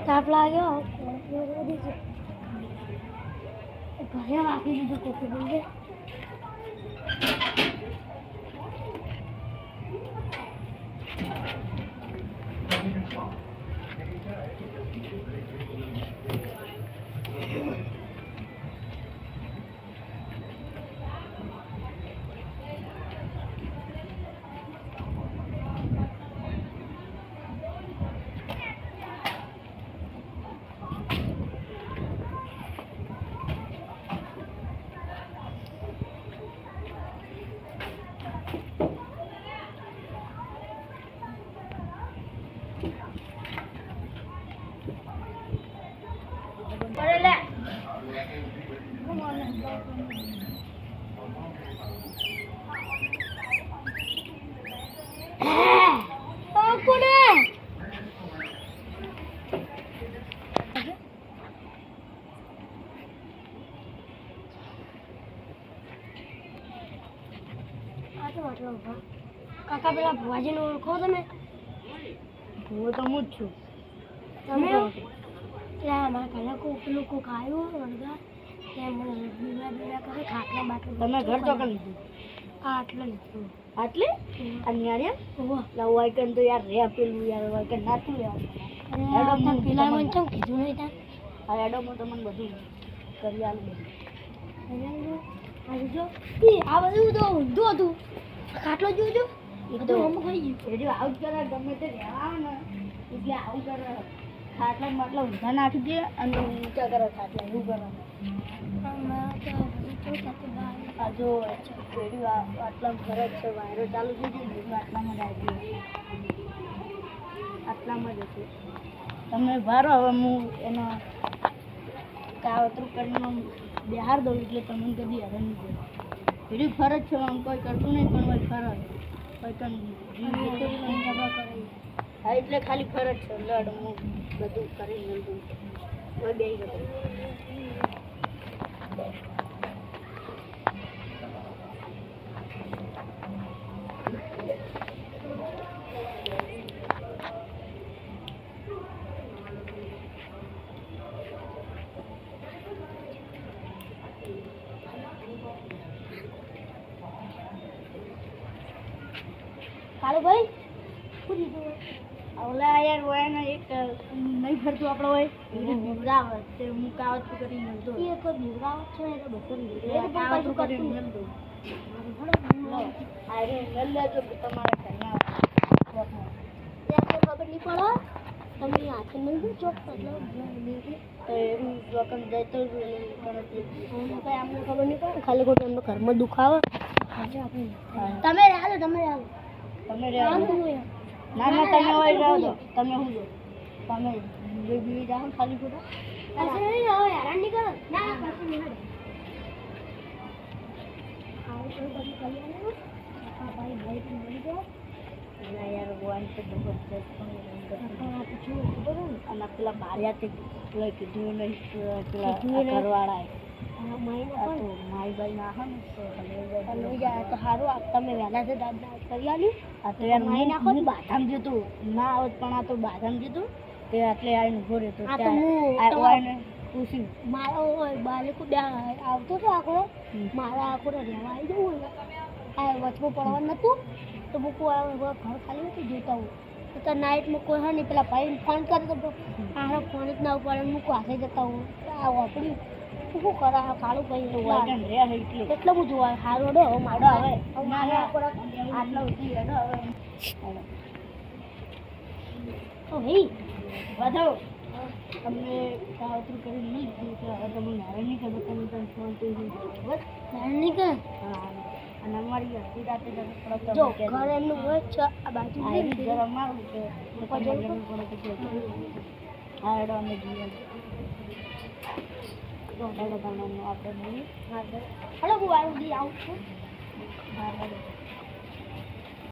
તાપ લાગ્યો ઘરે રાખી દીધું કોફી બોલજે કાકા પેલા ભુવાજીને ઓળખો તમે? હું તો હું જ છું. તમે અમારા ઘરે પેલું કોક આવ્યું વળગા ત્યાં મને બીડા કરે ખાટલા બાટલા. તમે ઘર ચોકન લીધું? આટલો લીધું. આટલે અન્યાળ્યા લવ આઈકન તો યાર રે પેલું યાર આઈકન નાતું યાર પેલા મને કેમ કીધું નહીં ત્યાં? આ એડોમાં તમને બધું કરી આલું. આ બધું તો ઊંધું હતું. ખાટલો જોજો એ તો અમુક થઈ ગયું એટલે આવું કરે ગમે તે રહેવા ને એટલે આવું કરે ખાટલા માટલા ઊંધા નાખી દે અને ઊંચા કરે ખાટલા એવું કરે. આ જો પેઢી આટલા ઘરે છે વાયરો ચાલુ થઈ ગયો બધું આટલામાં જ આવી ગયું આટલામાં જ હતું. તમે ભારો હવે હું એનો કાવતરું કરીને બહાર દઉં એટલે તમને કદી હેરાન નહીં કરું. પેઢી ફરજ છે આમ કોઈ કરતું નહીં પણ કોઈ ફરજ કોઈ હા એટલે ખાલી ફરજ છે લડ હું બધું કરી મળતું કોઈ બે ગયું. કાળુભાઈ શું લીધું? ઓલા યાર હોય ને એક નહીં ફરતું આપણે હોય બિવરાવત તે હું કાવતરું કરીને મળતો એ કોઈ બિવરાવત છે ને તો બધું કાવતરું કરીને મળતો અરે મળ લેજો તમારા ઘરના ખબર નહીં પડે તમે હાથે નહીં ચોક એટલે તો એનું વખત જતો અમને ખબર નહીં પડે ખાલી ખોટું એમને ઘરમાં દુખાવે. તમે રહ્યા તમે રહ્યા તમે ના ના તમે હોય રહો દો તમે શું જો તમે બીજી જાઓ ખાલી ખોટા હેરાન નહીં કરો. ના યાર ગોવાન તો જબરદસ્ત અને પેલા બારિયાથી પેલા કીધું નહીં પેલા ઘરવાળાએ માઈભાઈ ના હે ને તો સારું તમે વહેલા છે દાદા કરી આલ્યું. આ તો યાર માઈ નાખો બાધામ જતું ના આવત પણ આ તો બાધામ જતું તે એટલે આવીને ઉભો રહેતો પૂછ્યું મારો બાળકો આવતો હતો આખો મારા આખો રહેવા આવી જવું હોય આ વચમાં પડવાનું નહોતું તો હું ઘર ખાલી નથી જોતા હું તો નાઇટમાં કોઈ હા નહીં પેલા ભાઈ ફોન કરતો તો આ ફોન જ ના ઉપાડે હું પાસે જતા હું આ વાપર્યું શું કરે આ કાળું ભાઈ એટલે હું જોવા સારું અડો હવે મારો હવે આટલા સુધી અડો હવે તો ભાઈ વધો તમને કાવતરું કરી નહીં હવે તમે નારાયણ નહીં કરો તમે તમે ફોન કરી બસ નારાયણ નહીં કર. હા અને અમારી અડધી રાતે જો ઘર એમનું હોય છે આ બાજુ જરા મારું કે હા એડો અમે જોઈએ આપણે હલો હું આવું છું. હા